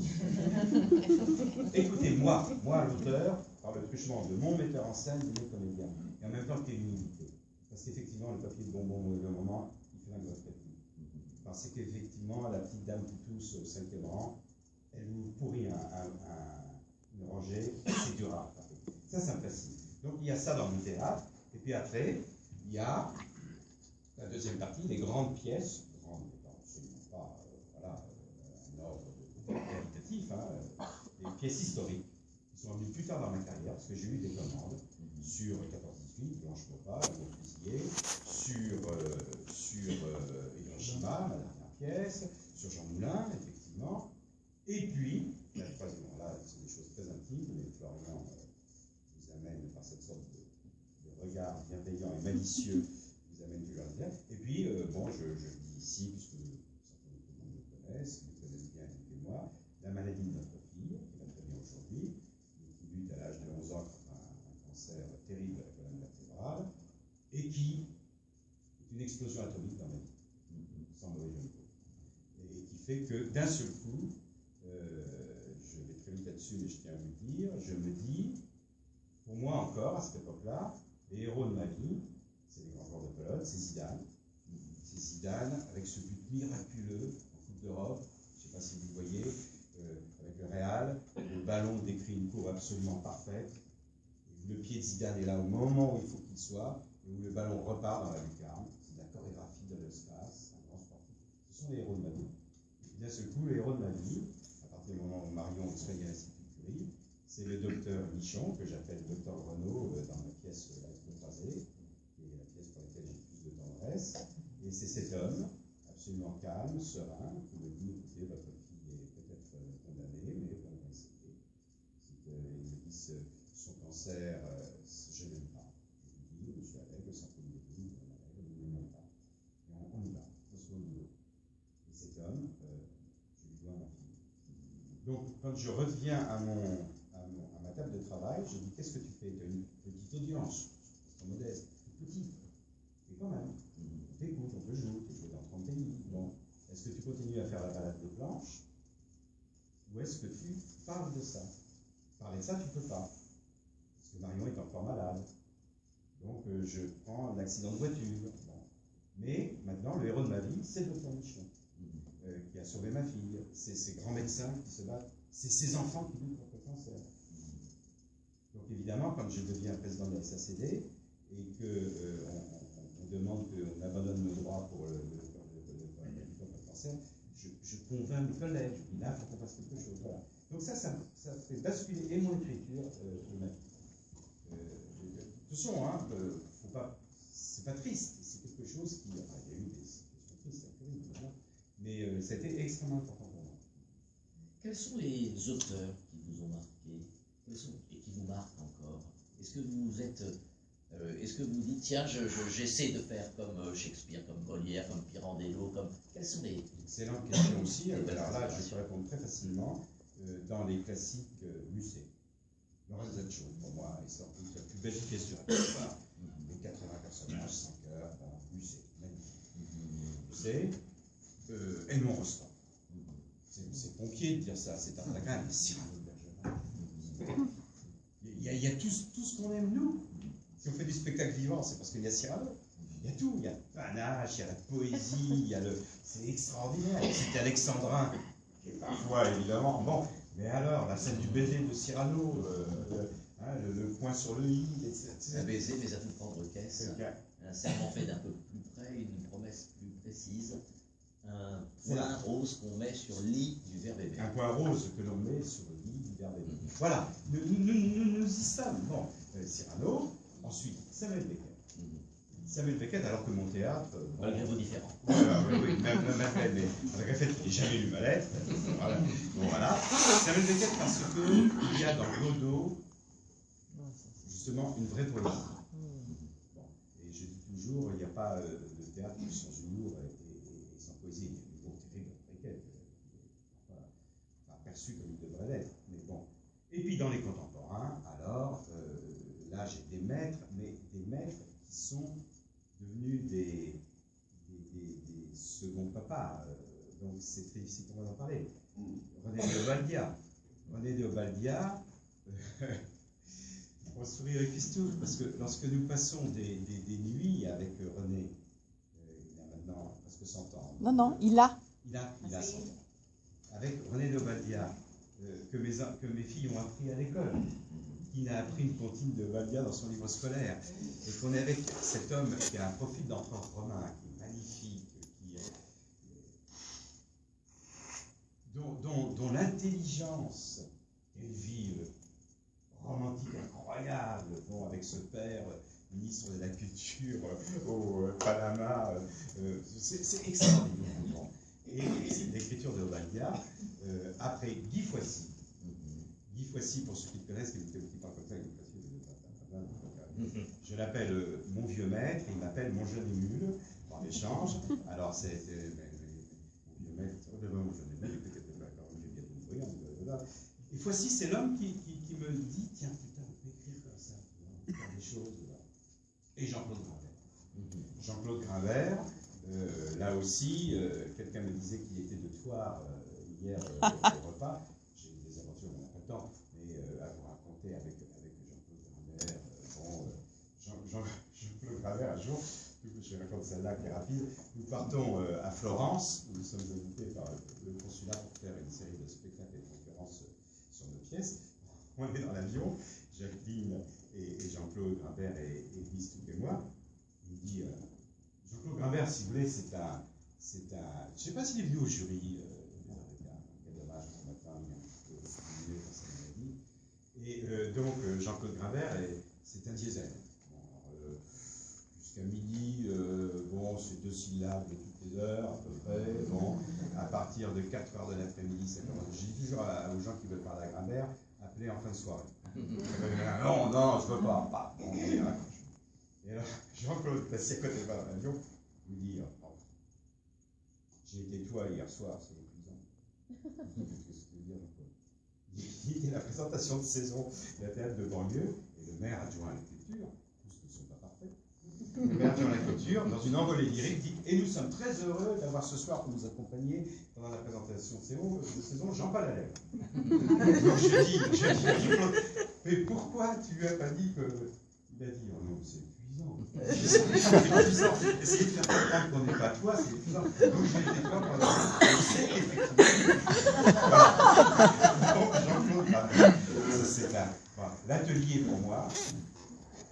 Écoutez, moi l'auteur, par le truchement de mon metteur en scène, de mes comédiens, et en même temps qu'il y ait une humilité. Parce qu'effectivement, le papier de bonbon, au mauvais moment, il fait un gros papier. Parce qu'effectivement, la petite dame qui tousse au 5e rang, elle vous pourrit une rangée, c'est dur à rattraper. Ça me fascine. Donc il y a ça dans le théâtre, et puis après, il y a la deuxième partie, les grandes pièces, grandes, absolument pas un ordre qualitatif, les pièces historiques. qui sont venus plus tard dans ma carrière, parce que j'ai eu des commandes sur 14-18, Blanche Maupas, Le Fusilier, sur Hiroshima, ma dernière pièce, sur Jean Moulin, effectivement. Et puis, la troisième, là, c'est des choses très intimes, mais Florian vous amène par cette sorte de regard bienveillant et malicieux, vous amène toujours à dire. Et puis, bon, je le dis ici, puisque certains de vous me connaissent bien que moi, la maladie de notre fille, qui va très bien aujourd'hui, qui lutte à l'âge de 11 ans contre un cancer terrible de la colonne vertébrale, et qui est une explosion atomique dans ma vie, sans mauvais jeu de mots. Et qui fait que, d'un seul coup, je vais très vite là-dessus, mais je tiens à vous le dire, je me dis, pour moi encore, à cette époque-là, les héros de ma vie, c'est les grands joueurs de pelote, c'est Zidane. C'est Zidane, avec ce but miraculeux en Coupe d'Europe, je ne sais pas si vous voyez, avec le Real, le ballon décrit une courbe absolument parfaite, et le pied de Zidane est là au moment où il faut qu'il soit, et où le ballon repart dans la lucarne. C'est de la chorégraphie de l'espace, un grand sportif. Ce sont les héros de ma vie. Et d'un seul coup, les héros de ma vie, à partir du moment où Marion est soignée à l'Institut Curie, c'est le docteur Michon, que j'appelle docteur Renaud dans ma pièce La Croisée, qui est la pièce pour laquelle j'ai plus de tendresse. Et c'est cet homme, absolument calme, serein, qui me dit, écoutez, votre fille est peut-être condamnée, mais on va essayer. Il me dit, son cancer, je n'aime pas. Je lui dis, monsieur Allègre, symptôme de vie, je ne l'aime pas. Et on y va, on se voit au boulot. Et cet homme, je lui dois ma fille. Donc, quand je reviens à ma table de travail, je dis, qu'est-ce que tu fais? Tu as une petite audience, c'est modeste, petite, mais quand même, on t'écoute, on te joue, tu es joué dans 30 pays. Bon, est-ce que tu continues à faire la balade des planches, ou est-ce que tu parles de ça? Parler de ça, tu ne peux pas, parce que Marion est encore malade. Donc, je prends l'accident de voiture. Bon. Mais maintenant, le héros de ma vie, c'est le docteur Michon, qui a sauvé ma fille. C'est ces grands médecins qui se battent. C'est ces enfants qui luttent contre le cancer. Donc évidemment, quand je deviens président de la SACD et qu'on demande qu'on abandonne nos droits pour la lutte contre le cancer, je convainc mes collègues. Je dis là, il faut qu'on fasse quelque chose. Voilà. Donc ça fait basculer et mon écriture et ma vie. De toute façon, hein, c'est pas triste. C'est quelque chose qui... Enfin, il y a eu des situations tristes, c'est terrible, mais ça a été extrêmement important pour moi. Quels sont les auteurs qui vous ont marqué et qui vous marquent encore? Est-ce que vous dites, tiens, j'essaie de faire comme Shakespeare, comme Molière, comme Pirandello, comme... Quels sont les... Excellente question aussi. Alors là, je peux répondre très facilement. Dans les classiques Musset. Laurence Zaccio, pour moi, est sortie la plus belle pièce de la histoire. Les 80 personnages, 5 heures, Musset, magnifique. Musset, Edmond Rostand. C'est pompier de dire ça, c'est un attaquant, mais Cyrano de Bergerac. Il y a tout ce qu'on aime, nous. Si on fait du spectacle vivant, c'est parce qu'il y a Cyrano. Il y a tout, il y a le panache, il y a la poésie, c'est extraordinaire. C'était alexandrin, qui est parfois, évidemment, bon, mais alors, la scène du baiser de Cyrano, le point sur le i, etc. Un baiser, mais à vous prendre caisse, un serment fait d'un peu plus près, une promesse plus précise, un point rose qu'on met sur l'i du verbe aimer. Un point rose que l'on met sur le lit du verbe aimer. Voilà, nous y sommes. Bon, Cyrano, ensuite Samuel Beckett. Samuel Beckett, alors que mon théâtre... Malgré vos différents. Voilà, oui, même mais malgré le fait qu'il n'ait jamais lu ma lettre. Voilà. Bon, voilà. Samuel Beckett, parce qu'il y a dans Godot, justement, une vraie poésie. Bon. Et je dis toujours, il n'y a pas de théâtre sans humour et sans poésie. Il y a un humour terrible de Beckett, perçu comme il devrait l'être. Mais bon. Et puis dans les contemporains, alors, là j'ai des maîtres, mais des maîtres qui sont devenus des seconds papas, donc c'est très difficile pour moi d'en parler. René de Obaldia. René de Obaldia, on va sourire avec Christophe, parce que lorsque nous passons des nuits avec René, il a maintenant presque 100 ans. Non, il a 100 ans. Avec René de Obaldia, que mes filles ont appris à l'école, qui n'a appris une comptine de Obaldia dans son livre scolaire, et qu'on est avec cet homme qui a un profil d'empereur romain, qui est magnifique, dont l'intelligence est vive, avec ce père, ministre de la Culture au Panama. C'est extraordinaire. Et l'écriture de Obadiah, après Guy Foissy. Guy Foissy, pour ceux qui le connaissent, qui parle comme ça, je l'appelle mon vieux maître, il m'appelle mon jeune émule, en échange. Alors c'est mon vieux maître, mon jeune émule, j'ai bien compris. Et Foissy, c'est l'homme qui me dit, tiens, putain, on peut écrire comme ça, faire des choses. Et Jean-Claude Grimbert. Jean-Claude Grimbert, là aussi, quelqu'un me disait qu'il était de Thouars hier au repas. J'ai eu des aventures, on n'a pas le temps, mais à vous raconter avec Jean-Claude Grimbert. Jean-Claude Grimbert, un jour, je raconte celle-là qui est rapide, nous partons à Florence, où nous sommes invités par le consulat pour faire une série de spectacles et de conférences sur nos pièces. On est dans l'avion, Jacqueline et Jean-Claude Grimbert et Louise Touc et moi. Il me dit, Jean-Claude Grimbert, si vous voulez, c'est un... Je ne sais pas s'il est venu au jury des Américains, quel dommage pour ma femme, il est un peu souligné dans sa maladie. Et donc, Jean-Claude Grimbert, c'est un diesel. Bon, jusqu'à midi, bon, c'est 2 syllabes toutes les heures, à peu près. Bon, à partir de 4 heures de l'après-midi, ça commence. Je dis toujours aux gens qui veulent parler à Grimbert, appelez en fin de soirée. Non, non, je veux pas. Bon, et alors, Jean-Claude, assis à côté de moi dans l'avion, me dit, j'ai été toi hier soir, c'est épuisant. Qu'est-ce que tu veux dire, Jean-Claude? Il y a la présentation de saison de la théâtre de banlieue, et le maire adjoint à la culture, tous ne sont pas parfaits, le maire adjoint à la culture, dans une envolée lyrique, dit, et nous sommes très heureux d'avoir ce soir pour nous accompagner pendant la présentation de saison Jean-Paul Allègre. Donc je dis à Jean-Claude, mais pourquoi tu lui as pas dit que... Il a dit, oh non, c'est épuisant. C'est épuisant. Essayer de faire comprendre qu'on n'est pas toi, c'est épuisant. Donc j'ai été toi pendant... C'est effectivement... Voilà. Donc Jean-Claude, ça c'est là. Voilà. L'atelier pour moi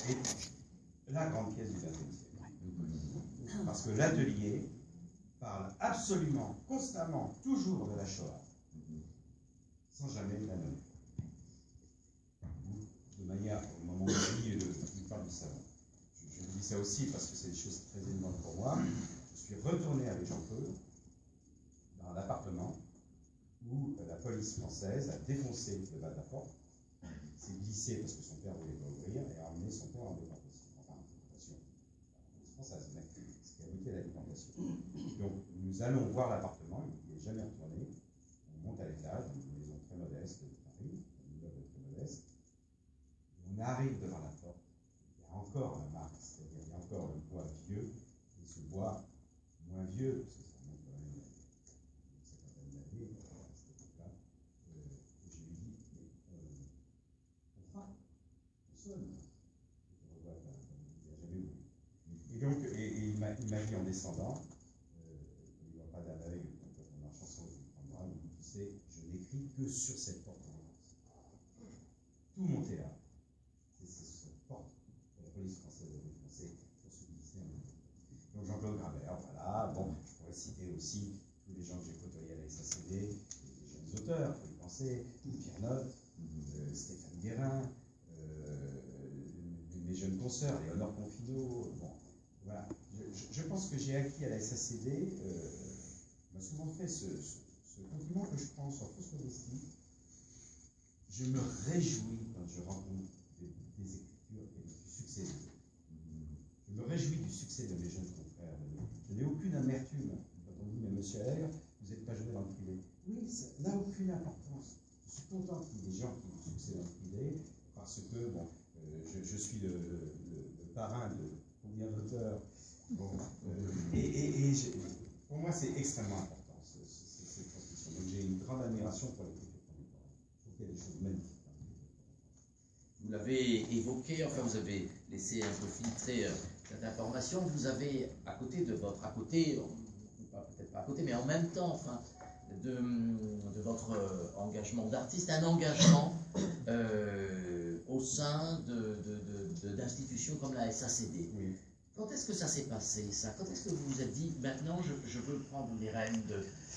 est la grande pièce du XXe siècle. Parce que l'atelier parle absolument, constamment, toujours de la Shoah, sans jamais la nommer. De manière, au moment où il parle du savon. Je dis ça aussi parce que c'est des choses très évidentes pour moi. Je suis retourné avec Jean-Claude dans l'appartement où la police française a défoncé le bas de la porte, s'est glissé parce que son père ne voulait pas ouvrir et a emmené son père en déportation. Enfin, en déportation française, mais ce qui a abouti à la déportation. Donc, nous allons voir l'appartement, il n'est jamais retourné. On monte à l'étage, dans une maison très modeste de Paris, une immeuble très modeste. On arrive devant la porte, il y a encore la marque, c'est-à-dire il y a encore le bois vieux, et ce bois moins vieux, parce que ça remonte quand même une cinquantaine d'années à cette époque-là, et je lui dis, mais on frappe, on sonne, je revois, il n'a jamais ouvert. Et donc, il m'a dit en descendant, il n'y a pas d'aveugle, en marchant sans moi, il me dit, tu sais, je n'écris que sur cette porte en France. Tout mon théâtre. La police française a défoncé pour se glisser en même. Donc Jean-Claude Grimbert, voilà. Bon, je pourrais citer aussi tous les gens que j'ai côtoyés à la SACD, les jeunes auteurs, il faut y penser, Pierre Notte, Stéphane Guérin, mes jeunes consoeurs, Léonore Confido. Bon, voilà. Je pense que j'ai acquis à la SACD, m'a souvent fait ce compliment que je prends sans fausse modestie. Je me réjouis quand je rencontre des écritures et du succès des autres. Je me réjouis du succès de mes jeunes confrères. Je n'ai aucune amertume quand on dit, mais monsieur Allègre, vous n'êtes pas joué dans le privé. Oui, ça n'a aucune importance. Je suis content qu'il y ait des gens qui ont du succès dans le privé, parce que, bon, je suis le parrain de combien d'auteurs. Bon, pour moi, c'est extrêmement important, cette transmission. Donc j'ai une grande admiration pour l'écriture contemporaine. Je trouve qu'il y a des choses magnifiques. Vous l'avez évoqué, enfin vous avez laissé un peu filtrer cette information. Vous avez à côté, peut-être pas à côté, mais en même temps, enfin, de votre engagement d'artiste, un engagement au sein d'institutions comme la SACD. Oui. Quand est-ce que ça s'est passé, ça? Quand est-ce que vous vous êtes dit, maintenant je veux prendre les rênes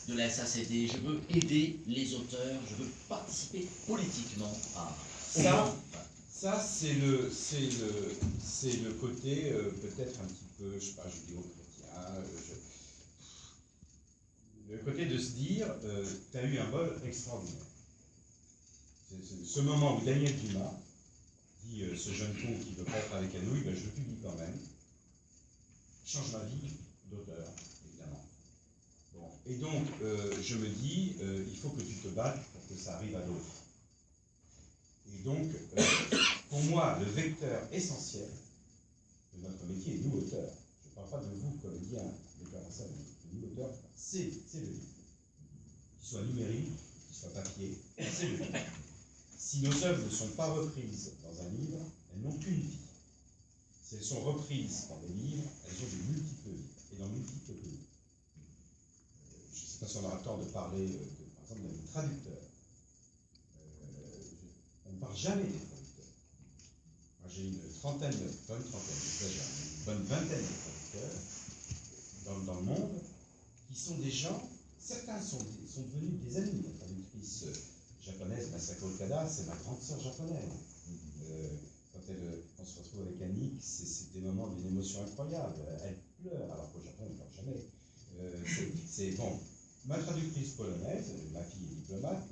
de la SACD, je veux aider les auteurs, je veux participer politiquement à... Ça, c'est le côté peut-être un petit peu, je sais pas, judéo-chrétien, le côté de se dire, tu as eu un vol extraordinaire. C'est ce moment où Daniel Dumas dit, ce jeune con qui ne veut pas être avec Anouilh, ben, je le publie quand même. Change ma vie d'auteur, évidemment. Bon. Et donc, je me dis, il faut que tu te battes pour que ça arrive à d'autres. Et donc, pour moi, le vecteur essentiel de notre métier, nous auteurs, je ne parle pas de vous, comédiens, metteurs en scène, mais de nous auteurs, c'est le livre. Qu'il soit numérique, qu'il soit papier, c'est le livre. Si nos œuvres ne sont pas reprises dans un livre, elles n'ont qu'une vie. Si elles sont reprises dans des livres, elles ont de multiples vies, et dans multiples pays. Je ne sais pas si on aura le temps de parler, par exemple, des traducteurs. On ne parle jamais des traducteurs. Moi, j'ai une bonne vingtaine de traducteurs dans le monde, qui sont des gens, certains sont devenus des amis. La traductrice japonaise, Masako Okada, c'est ma grande sœur japonaise. Quand on se retrouve avec Annick, c'est des moments d'une émotion incroyable. Elle pleure, alors qu'au Japon, on ne pleure jamais. C'est bon. Ma traductrice polonaise, ma fille est diplomate,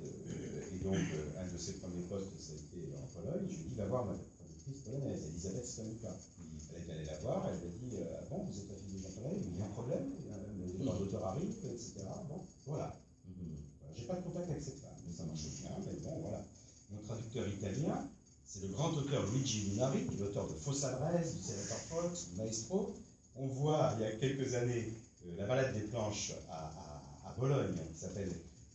et donc un de ses premiers postes, ça a été en Pologne. Je lui ai dit, va voir ma traductrice polonaise, Elisabeth Stanuka. Elle est allée la voir, elle lui a dit, ah bon, vous êtes la fille des Japonais, il y a un problème, les droits d'auteur arrivent, etc. Bon, voilà. J'ai pas de contact avec cette femme, mais ça marche bien, mais bon, voilà. Mon traducteur italien, c'est le grand auteur Luigi Lunari, l'auteur de Fausse Adresse, du Sénateur Fox, du Maestro. On voit, il y a quelques années, la balade des planches à Bologne, qui s'appelle,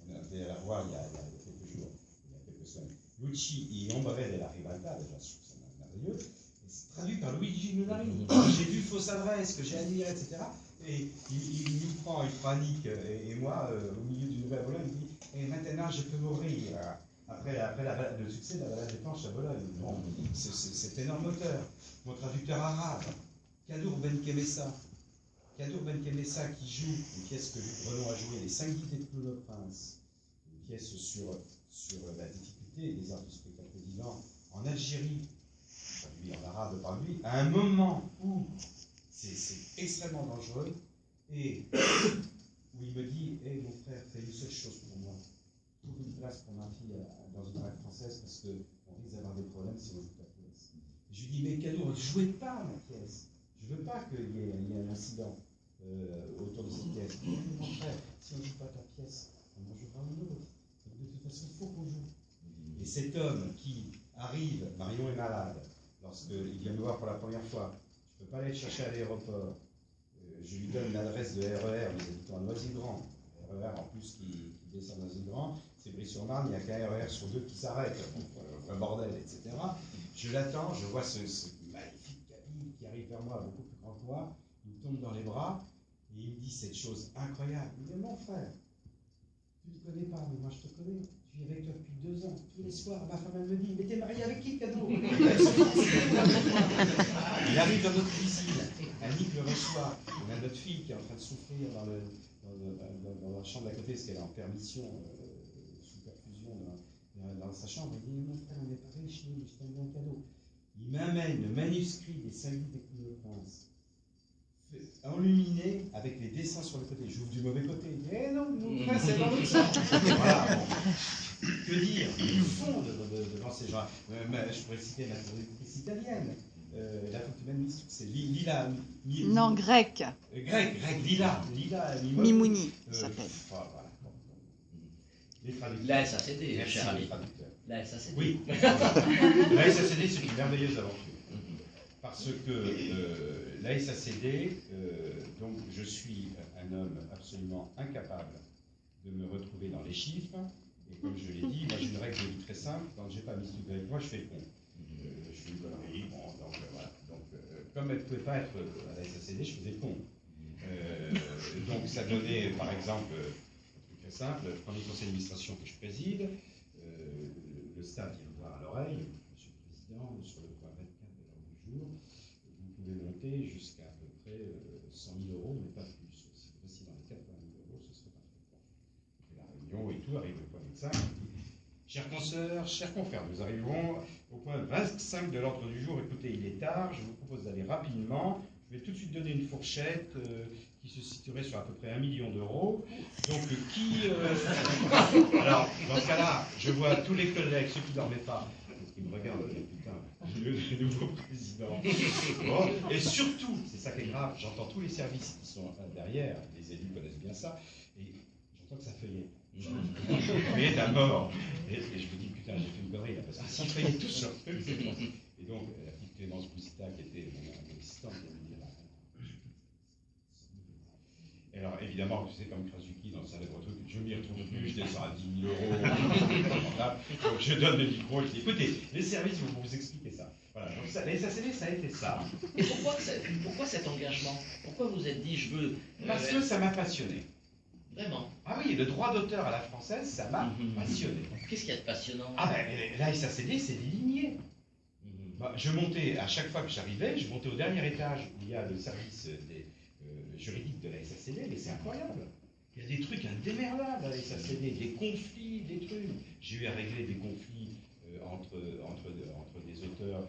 on est allé la voir il y a quelques jours, il y a quelques semaines, Luci y Ombre della Ribalta, déjà, je trouve ça merveilleux, et c'est traduit par Luigi Lunari. J'ai vu Fausse Adresse, que j'ai admiré, etc. Et il nous prend, il prend Annick et moi, au milieu du Nouvel Bologne, il dit, et maintenant je peux mourir. Après le succès de la balade des planches à Bologne. Bon, c'est énorme auteur. Mon traducteur arabe, Kadour Ben Kemessa. Kadour Ben Kemessa qui joue une pièce que Renaud a jouée, Les 5 idées de Claude Prince, une pièce sur la difficulté des arts du spectacle vivant en Algérie, traduit en arabe par lui, à un moment où c'est extrêmement dangereux, et où il me dit, hé mon frère, fais une seule chose pour moi. Trouve une place pour ma fille dans une rêve française parce qu'on risque d'avoir des problèmes si on joue ta pièce. Je lui dis, mais Kadour, ne jouez pas ma pièce. Je ne veux pas qu'il y ait un incident autour de cette pièce. Mais mon frère, si on ne joue pas ta pièce, on en jouera une autre. Donc, de toute façon, il faut qu'on joue. Et cet homme qui arrive, Marion est malade, lorsqu'il vient me voir pour la première fois, je ne peux pas aller le chercher à l'aéroport. Je lui donne l'adresse de RER, nous habitons à Noisy-Grand. RER en plus qui descend à Noisy-Grand. C'est Brie-sur-Marne, il n'y a qu'un RER sur 2 qui s'arrête, un bordel, etc. Je l'attends, je vois ce magnifique cabine qui arrive vers moi, beaucoup plus grand que moi, il me tombe dans les bras, et il me dit cette chose incroyable. Il me dit, mon frère, tu ne me connais pas, mais moi je te connais, je vis avec toi depuis 2 ans, tous les soirs, ma femme elle me dit, mais t'es marié avec qui, Kadour? Il arrive dans notre cuisine, Annick le reçoit, on a notre fille qui est en train de souffrir dans la chambre d'à côté, parce qu'elle est en permission, sous perfusion dans sa chambre. Il dit, mon frère, on n'est pas riche, mais je t'ai amené un cadeau. Il m'amène le manuscrit des 5 livres des Claude Prince, enluminé avec les dessins sur le côté. J'ouvre du mauvais côté. Il dit, eh non, mon frère, c'est dans l'autre sens. Voilà, bon. Que dire? Le fond devant ces gens. Je pourrais citer la traductrice italienne. La humaniste, c'est Lila. Non, grec. Grec, Lila Mimouni, ça s'appelle. Voilà. Les traducteurs. La SACD, cher ami. La SACD. Oui. La SACD, c'est une merveilleuse aventure. Parce que la SACD, donc je suis un homme absolument incapable de me retrouver dans les chiffres. Et comme je l'ai dit, moi j'ai une règle de vie très simple. Quand je n'ai pas mis tout avec moi, je fais le con. Je fais une connerie. Bon, donc voilà. Donc, comme elle ne pouvait pas être à la SACD, je faisais le con. Donc ça donnait, par exemple, très simple, le premier conseil d'administration que je préside, le staff vient me voir à l'oreille, Monsieur le Président, sur le point 24 de l'ordre du jour, vous pouvez monter jusqu'à peu près 100 000 euros, mais pas plus. Si vous restez dans les 80 000 euros, ce serait parfait. On fait la réunion et tout, arrive le point médecin, Chers consoeurs, chers confrères, nous arrivons au point 25 de l'ordre du jour. Écoutez, il est tard, je vous propose d'aller rapidement. Je vais tout de suite donner une fourchette qui se situerait sur à peu près 1 million d'euros. Donc, alors, dans ce cas-là, je vois tous les collègues, ceux qui ne dormaient pas, qui me regardent, putain, le nouveau président. Bon, et surtout, c'est ça qui est grave, j'entends tous les services qui sont derrière, les élus connaissent bien ça, et j'entends que ça feuillait. Mais à mort. Et je me dis, putain, j'ai fait une connerie là, parce que s'ils feuillaient tous leur truc, c'est bon. Et donc, la petite Clémence Boustita, qui était mon assistante, elle me dit, et alors, évidemment, tu sais, comme Krasuki dans le célèbre truc, je m'y retrouve plus, je descends à 10 000 euros. Donc, je donne le micro, je dis, écoutez, les services vont vous expliquer ça. Voilà, donc ça, les SACD, ça a été ça. Et pourquoi cet engagement? Pourquoi vous êtes dit, je veux... Parce que ça m'a passionné. Vraiment? Ah oui, le droit d'auteur à la française, ça m'a passionné. Qu'est-ce qu'il y a de passionnant? Ah ben, la SACD, c'est des lignées. Je montais, à chaque fois que j'arrivais, je montais au dernier étage où il y a le service juridique de la SACD, mais c'est incroyable. Il y a des trucs indémerdables à la SACD, des conflits, des trucs. J'ai eu à régler des conflits entre des auteurs,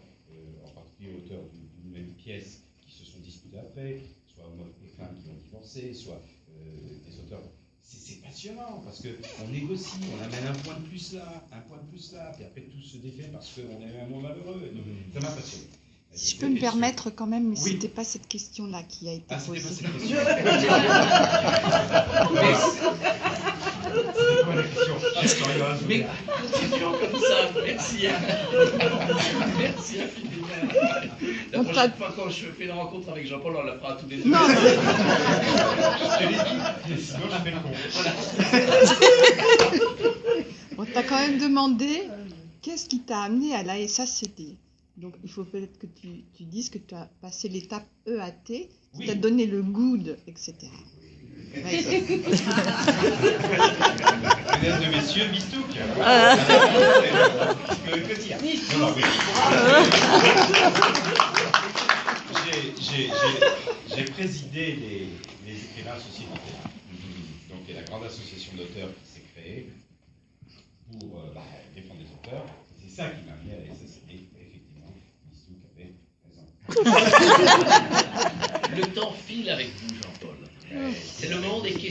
en particulier auteurs d'une même pièce, qui se sont disputés après, soit des femmes qui ont divorcé, soit des auteurs. C'est passionnant, parce qu'on négocie, on amène un point de plus là, puis après tout se défait parce qu'on est un mot malheureux. Donc, ça m'a passionné. Si je peux me permettre quand même, mais oui. c'était pas cette question-là qui a été posée. C'était pas cette question. C'est quoi la question? Mais continuons comme ça, merci. Merci infiniment. La prochaine fois quand je fais une rencontre avec Jean-Paul, on la fera tous les deux. Non, Je te l'ai dit, sinon je fais le con. on t'a quand même demandé qu'est-ce qui t'a amené à la SACD. Donc il faut peut-être que tu dises que tu as passé l'étape EAT, qui Oui. t'a donné le goût, etc. Mesdames et messieurs, Mistouk. Que dire? Non, oui. J'ai présidé les écrivains associés littéraires. Donc il y a la grande association d'auteurs qui s'est créée pour défendre les auteurs. C'est ça qui m'a amené à la SACD. Effectivement, Mistouk avait raison. Le temps file avec vous, Jean-Paul. C'est le moment des questions.